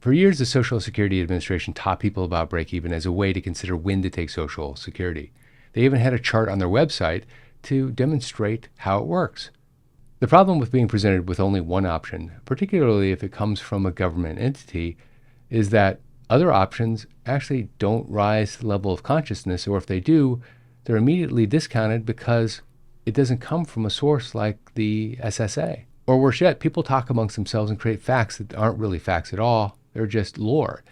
For years, the Social Security Administration taught people about break-even as a way to consider when to take Social Security. They even had a chart on their website to demonstrate how it works. The problem with being presented with only one option, particularly if it comes from a government entity, is that other options actually don't rise to the level of consciousness, or if they do, they're immediately discounted because it doesn't come from a source like the SSA. Or worse yet, people talk amongst themselves and create facts that aren't really facts at all. They're just lore.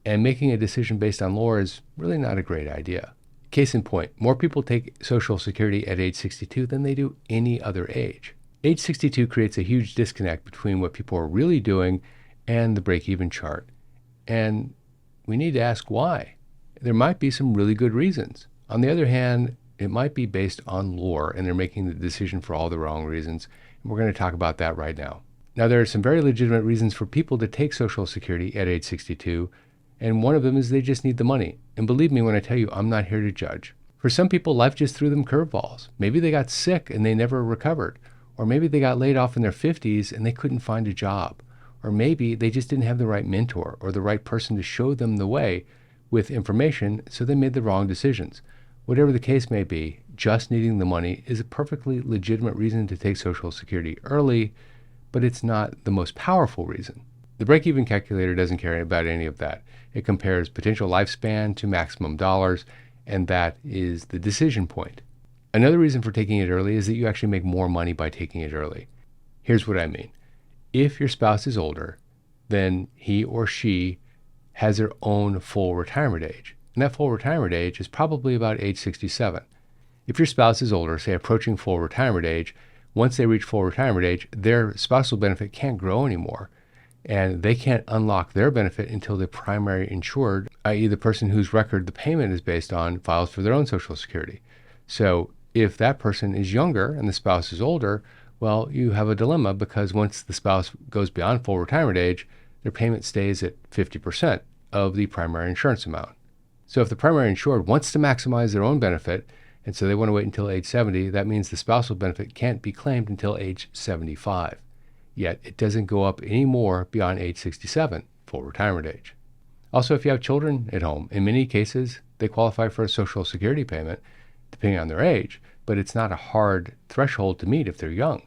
And making a decision based on lore is really not a great idea. Case in point, more people take Social Security at age 62 than they do any other age. Age 62 creates a huge disconnect between what people are really doing and the break-even chart. And we need to ask why. There might be some really good reasons. On the other hand, it might be based on lore, and they're making the decision for all the wrong reasons. And we're going to talk about that right now. Now, there are some very legitimate reasons for people to take Social Security at age 62, and one of them is they just need the money. And believe me when I tell you, I'm not here to judge. For some people, life just threw them curveballs. Maybe they got sick and they never recovered. Or maybe they got laid off in their 50s and they couldn't find a job. Or maybe they just didn't have the right mentor or the right person to show them the way with information, so they made the wrong decisions. Whatever the case may be, just needing the money is a perfectly legitimate reason to take Social Security early, but it's not the most powerful reason. The break-even calculator doesn't care about any of that. It compares potential lifespan to maximum dollars, and that is the decision point. Another reason for taking it early is that you actually make more money by taking it early. Here's what I mean. If your spouse is older, then he or she has their own full retirement age. And that full retirement age is probably about age 67. If your spouse is older, say approaching full retirement age, once they reach full retirement age, their spousal benefit can't grow anymore. And they can't unlock their benefit until the primary insured, i.e. the person whose record the payment is based on, files for their own Social Security. So if that person is younger and the spouse is older, well, you have a dilemma, because once the spouse goes beyond full retirement age, their payment stays at 50% of the primary insurance amount. So if the primary insured wants to maximize their own benefit, and so they want to wait until age 70, that means the spousal benefit can't be claimed until age 75. Yet it doesn't go up any more beyond age 67, full retirement age. Also, if you have children at home, in many cases, they qualify for a Social Security payment, depending on their age, but it's not a hard threshold to meet if they're young.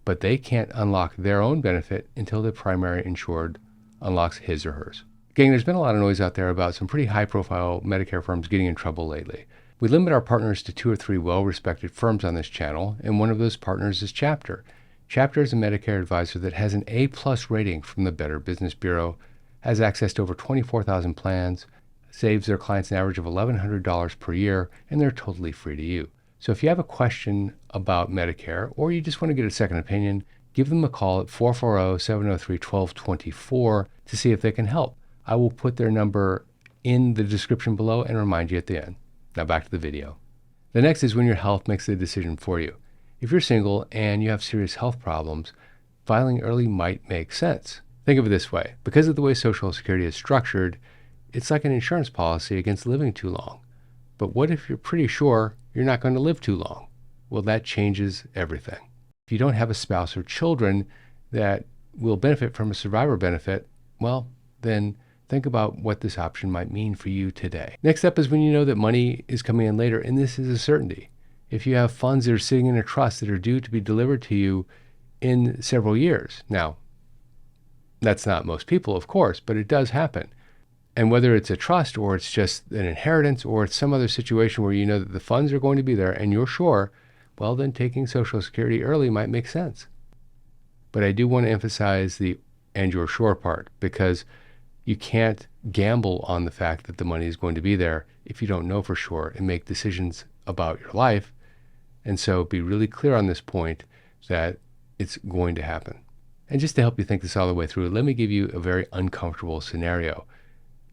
But they can't unlock their own benefit until the primary insured unlocks his or hers. Gang, there's been a lot of noise out there about some pretty high-profile Medicare firms getting in trouble lately. We limit our partners to 2 or 3 well-respected firms on this channel, and one of those partners is Chapter. Chapter is a Medicare advisor that has an A-plus rating from the Better Business Bureau, has access to over 24,000 plans, saves their clients an average of $1,100 per year, and they're totally free to you. So if you have a question about Medicare, or you just want to get a second opinion, give them a call at 440-703-1224 to see if they can help. I will put their number in the description below and remind you at the end. Now back to the video. The next is when your health makes the decision for you. If you're single and you have serious health problems, filing early might make sense. Think of it this way. Because of the way Social Security is structured, it's like an insurance policy against living too long. But what if you're pretty sure you're not going to live too long? Well, that changes everything. If you don't have a spouse or children that will benefit from a survivor benefit, well, then think about what this option might mean for you today. Next up is when you know that money is coming in later, and this is a certainty. If you have funds that are sitting in a trust that are due to be delivered to you in several years. Now, that's not most people, of course, but it does happen. And whether it's a trust or it's just an inheritance or it's some other situation where you know that the funds are going to be there and you're sure, well, then taking Social Security early might make sense. But I do want to emphasize the "and you're sure" part, because you can't gamble on the fact that the money is going to be there if you don't know for sure and make decisions about your life. And so be really clear on this point that it's going to happen. And just to help you think this all the way through, let me give you a very uncomfortable scenario.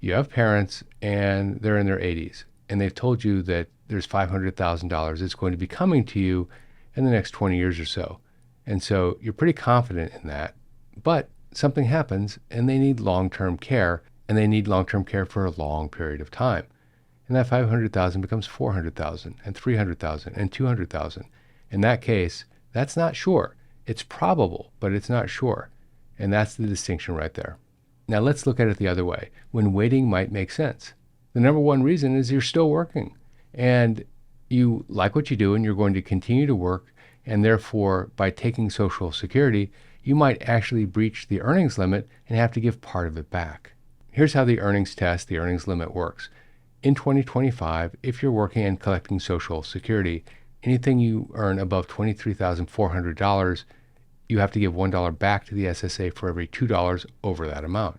You have parents and they're in their 80s and they've told you that there's $500,000 that's going to be coming to you in the next 20 years or so. And so you're pretty confident in that, but something happens and they need long-term care, and they need long-term care for a long period of time. And that $500,000 becomes $400,000 and $300,000 and $200,000. In that case, that's not sure. It's probable, but it's not sure. And that's the distinction right there. Now let's look at it the other way, when waiting might make sense. The number one reason is you're still working and you like what you do and you're going to continue to work, and therefore by taking Social Security, you might actually breach the earnings limit and have to give part of it back. Here's how the earnings test, the earnings limit works. In 2025, if you're working and collecting Social Security, anything you earn above $23,400, you have to give $1 back to the SSA for every $2 over that amount.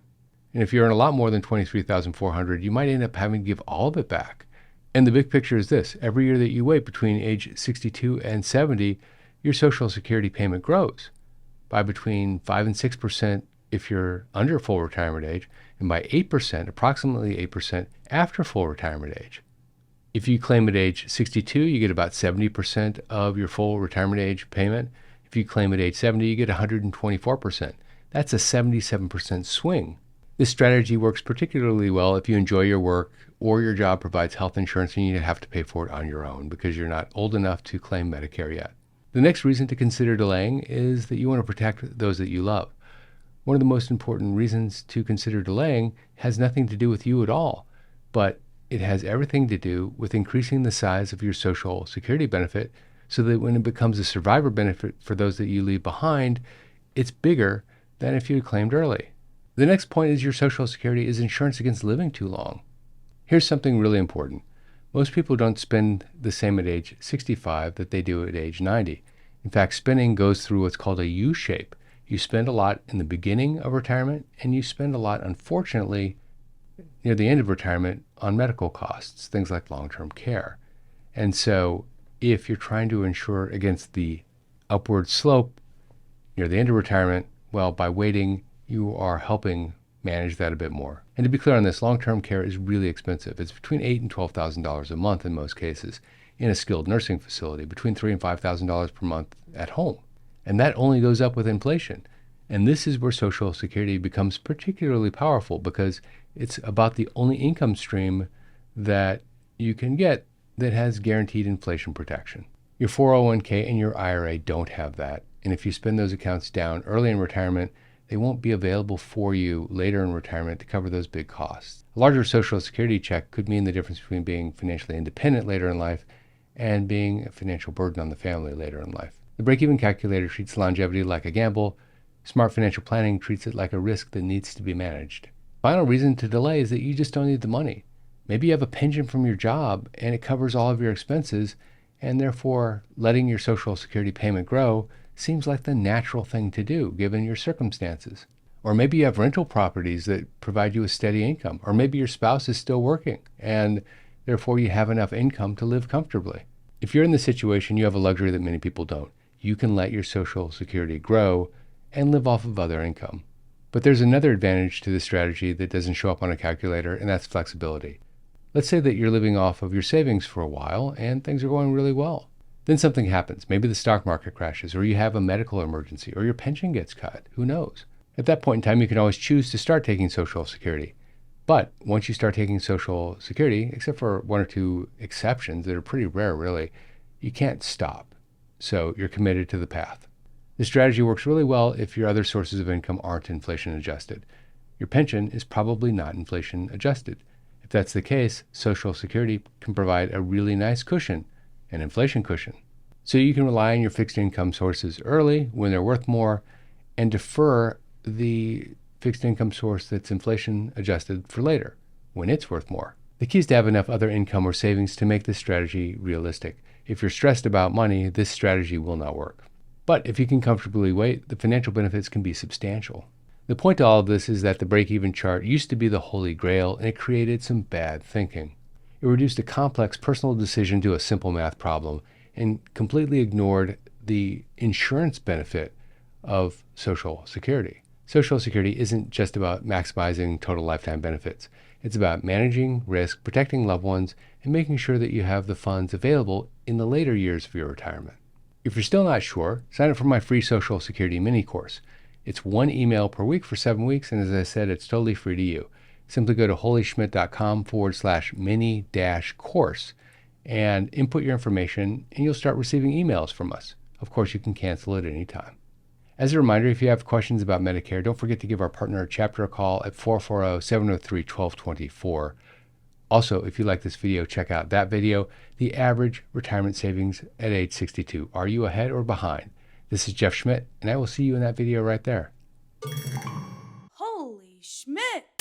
And if you earn a lot more than $23,400, you might end up having to give all of it back. And the big picture is this: every year that you wait between age 62 and 70, your Social Security payment grows by between 5 and 6% if you're under full retirement age, and by 8%, approximately 8%, after full retirement age. If you claim at age 62, you get about 70% of your full retirement age payment. If you claim at age 70, you get 124%. That's a 77% swing. This strategy works particularly well if you enjoy your work or your job provides health insurance and you have to pay for it on your own because you're not old enough to claim Medicare yet. The next reason to consider delaying is that you want to protect those that you love. One of the most important reasons to consider delaying has nothing to do with you at all, but it has everything to do with increasing the size of your Social Security benefit so that when it becomes a survivor benefit for those that you leave behind, it's bigger than if you had claimed early. The next point is your Social Security is insurance against living too long. Here's something really important. Most people don't spend the same at age 65 that they do at age 90. In fact, spending goes through what's called a U shape. You spend a lot in the beginning of retirement, and you spend a lot, unfortunately, near the end of retirement on medical costs, things like long-term care. And so if you're trying to insure against the upward slope near the end of retirement, well, by waiting, you are helping manage that a bit more. And to be clear on this, long-term care is really expensive. It's between $8,000 and $12,000 a month in most cases in a skilled nursing facility, between $3,000 and $5,000 per month at home. And that only goes up with inflation. And this is where Social Security becomes particularly powerful because it's about the only income stream that you can get that has guaranteed inflation protection. Your 401k and your IRA don't have that. And if you spend those accounts down early in retirement, they won't be available for you later in retirement to cover those big costs. A larger Social Security check could mean the difference between being financially independent later in life and being a financial burden on the family later in life. The breakeven calculator treats longevity like a gamble. Smart financial planning treats it like a risk that needs to be managed. Final reason to delay is that you just don't need the money. Maybe you have a pension from your job and it covers all of your expenses, and therefore letting your Social Security payment grow seems like the natural thing to do given your circumstances. Or maybe you have rental properties that provide you a steady income. Or maybe your spouse is still working and therefore you have enough income to live comfortably. If you're in this situation, you have a luxury that many people don't. You can let your Social Security grow and live off of other income. But there's another advantage to this strategy that doesn't show up on a calculator, and that's flexibility. Let's say that you're living off of your savings for a while and things are going really well. Then something happens. Maybe the stock market crashes, or you have a medical emergency, or your pension gets cut. Who knows? At that point in time, you can always choose to start taking Social Security. But once you start taking Social Security, except for one or two exceptions that are pretty rare really, you can't stop. So you're committed to the path. This strategy works really well if your other sources of income aren't inflation adjusted. Your pension is probably not inflation adjusted. If that's the case, Social Security can provide a really nice cushion, an inflation cushion. So you can rely on your fixed income sources early when they're worth more and defer the fixed income source that's inflation adjusted for later when it's worth more. The key is to have enough other income or savings to make this strategy realistic. If you're stressed about money, this strategy will not work. But if you can comfortably wait, the financial benefits can be substantial. The point to all of this is that the break-even chart used to be the holy grail, and it created some bad thinking. It reduced a complex personal decision to a simple math problem and completely ignored the insurance benefit of Social Security. Social Security isn't just about maximizing total lifetime benefits. It's about managing risk, protecting loved ones, and making sure that you have the funds available in the later years of your retirement. If you're still not sure, sign up for my free Social Security mini course. It's one email per week for 7 weeks, and as I said, it's totally free to you. Simply go to holyschmidt.com/mini-course and input your information, and you'll start receiving emails from us. Of course, you can cancel at any time. As a reminder, if you have questions about Medicare, don't forget to give our partner Chapter a call at 440-703-1224. Also, if you like this video, check out that video, the average retirement savings at age 62. Are you ahead or behind? This is Jeff Schmidt, and I will see you in that video right there. Holy Schmidt!